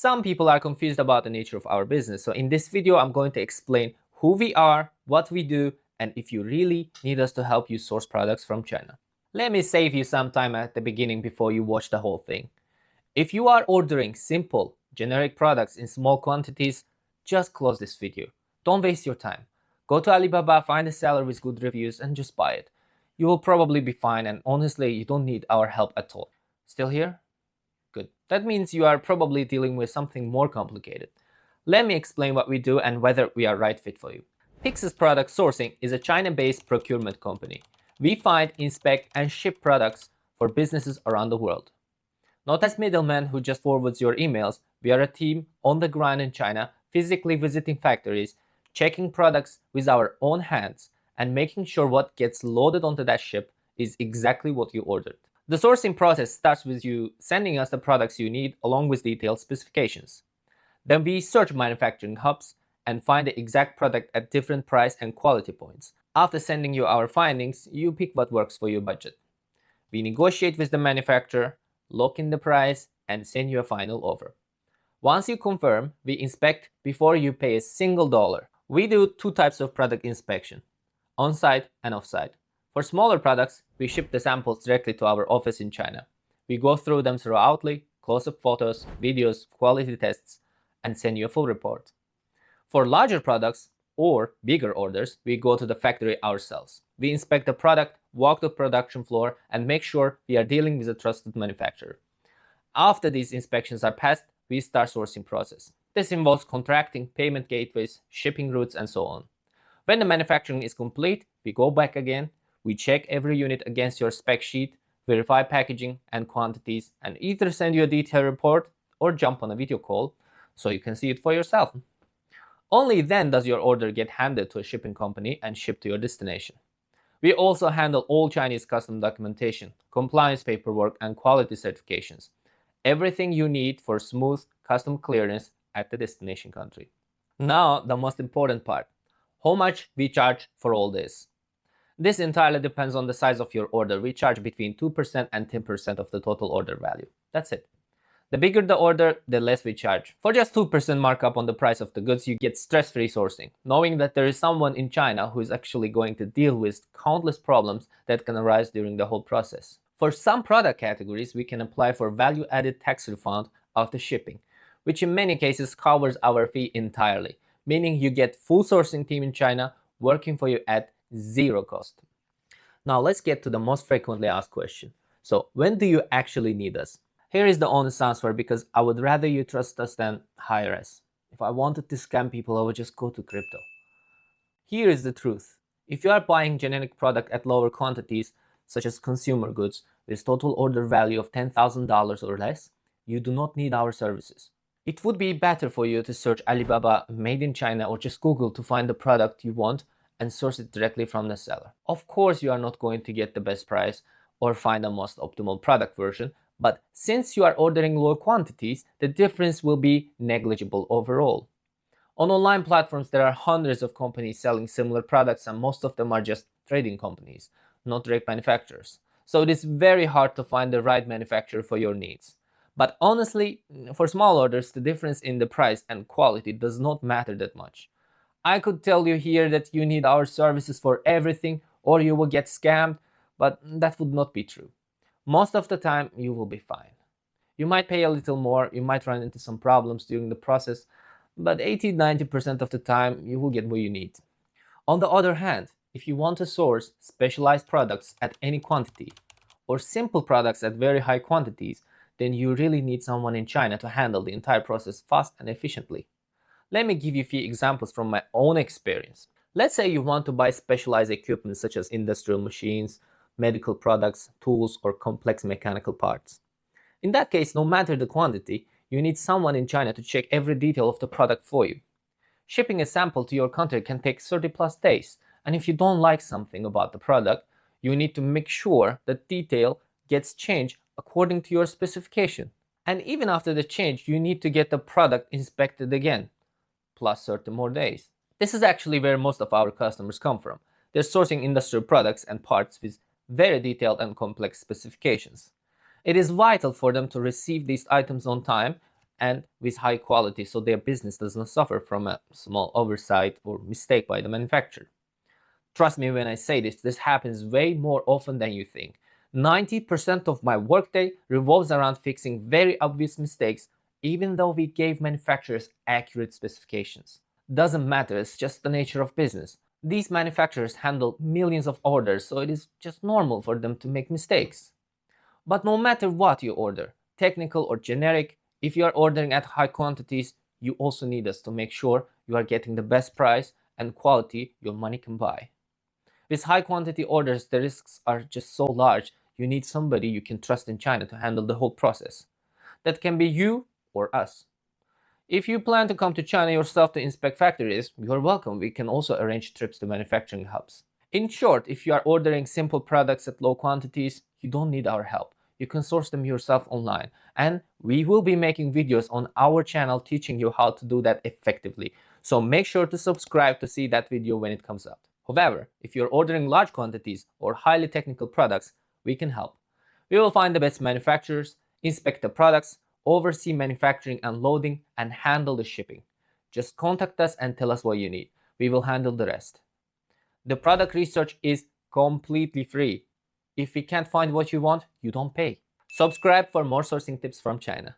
Some people are confused about the nature of our business, so in this video I'm going to explain who we are, what we do, and if you really need us to help you source products from China. Let me save you some time at the beginning before you watch the whole thing. If you are ordering simple, generic products in small quantities, just close this video. Don't waste your time. Go to Alibaba, find a seller with good reviews and just buy it. You will probably be fine, and honestly, you don't need our help at all. Still here? Good. That means you are probably dealing with something more complicated. Let me explain what we do and whether we are right fit for you. Pyxis Product Sourcing is a China-based procurement company. We find, inspect and ship products for businesses around the world. Not as middlemen who just forwards your emails, we are a team on the ground in China, physically visiting factories, checking products with our own hands, and making sure what gets loaded onto that ship is exactly what you ordered. The sourcing process starts with you sending us the products you need along with detailed specifications. Then we search manufacturing hubs and find the exact product at different price and quality points. After sending you our findings, you pick what works for your budget. We negotiate with the manufacturer, lock in the price, and send you a final offer. Once you confirm, we inspect before you pay a single dollar. We do two types of product inspection, on-site and off-site. For smaller products, we ship the samples directly to our office in China. We go through them thoroughly, close-up photos, videos, quality tests, and send you a full report. For larger products or bigger orders, we go to the factory ourselves. We inspect the product, walk the production floor, and make sure we are dealing with a trusted manufacturer. After these inspections are passed, we start sourcing process. This involves contracting, payment gateways, shipping routes, and so on. When the manufacturing is complete, we go back again. We check every unit against your spec sheet, verify packaging and quantities, and either send you a detailed report or jump on a video call so you can see it for yourself. Only then does your order get handed to a shipping company and shipped to your destination. We also handle all Chinese custom documentation, compliance paperwork, and quality certifications. Everything you need for smooth custom clearance at the destination country. Now, the most important part. How much we charge for all this? This entirely depends on the size of your order. We charge between 2% and 10% of the total order value. That's it. The bigger the order, the less we charge. For just 2% markup on the price of the goods, you get stress-free sourcing, knowing that there is someone in China who is actually going to deal with countless problems that can arise during the whole process. For some product categories, we can apply for value-added tax refund after shipping, which in many cases covers our fee entirely, meaning you get full sourcing team in China working for you at zero cost. Now let's get to the most frequently asked question. So when do you actually need us? Here is the honest answer, because I would rather you trust us than hire us. If I wanted to scam people, I would just go to crypto. Here is the truth. If you are buying generic product at lower quantities, such as consumer goods, with total order value of $10,000 or less, you do not need our services. It would be better for you to search Alibaba made in China or just Google to find the product you want and source it directly from the seller. Of course, you are not going to get the best price or find the most optimal product version, but since you are ordering low quantities, the difference will be negligible overall. On online platforms, there are hundreds of companies selling similar products, and most of them are just trading companies, not direct manufacturers. So it is very hard to find the right manufacturer for your needs. But honestly, for small orders, the difference in the price and quality does not matter that much. I could tell you here that you need our services for everything or you will get scammed, but that would not be true. Most of the time, you will be fine. You might pay a little more, you might run into some problems during the process, but 80–90% of the time, you will get what you need. On the other hand, if you want to source specialized products at any quantity or simple products at very high quantities, then you really need someone in China to handle the entire process fast and efficiently. Let me give you a few examples from my own experience. Let's say you want to buy specialized equipment such as industrial machines, medical products, tools, or complex mechanical parts. In that case, no matter the quantity, you need someone in China to check every detail of the product for you. Shipping a sample to your country can take 30+ days, and if you don't like something about the product, you need to make sure that detail gets changed according to your specification. And even after the change, you need to get the product inspected again, plus 30 more days. This is actually where most of our customers come from. They're sourcing industrial products and parts with very detailed and complex specifications. It is vital for them to receive these items on time and with high quality so their business does not suffer from a small oversight or mistake by the manufacturer. Trust me when I say this happens way more often than you think. 90% of my workday revolves around fixing very obvious mistakes, even though we gave manufacturers accurate specifications. Doesn't matter, it's just the nature of business. These manufacturers handle millions of orders, so it is just normal for them to make mistakes. But no matter what you order, technical or generic, if you are ordering at high quantities, you also need us to make sure you are getting the best price and quality your money can buy. With high quantity orders, the risks are just so large, you need somebody you can trust in China to handle the whole process. That can be you or us. If you plan to come to China yourself to inspect factories, you're welcome. We can also arrange trips to manufacturing hubs. In short, if you are ordering simple products at low quantities, you don't need our help. You can source them yourself online. And we will be making videos on our channel teaching you how to do that effectively. So make sure to subscribe to see that video when it comes out. However, if you're ordering large quantities or highly technical products, we can help. We will find the best manufacturers, inspect the products, oversee manufacturing and loading, and handle the shipping. Just contact us and tell us what you need. We will handle the rest. The product research is completely free. If we can't find what you want, you don't pay. Subscribe for more sourcing tips from China.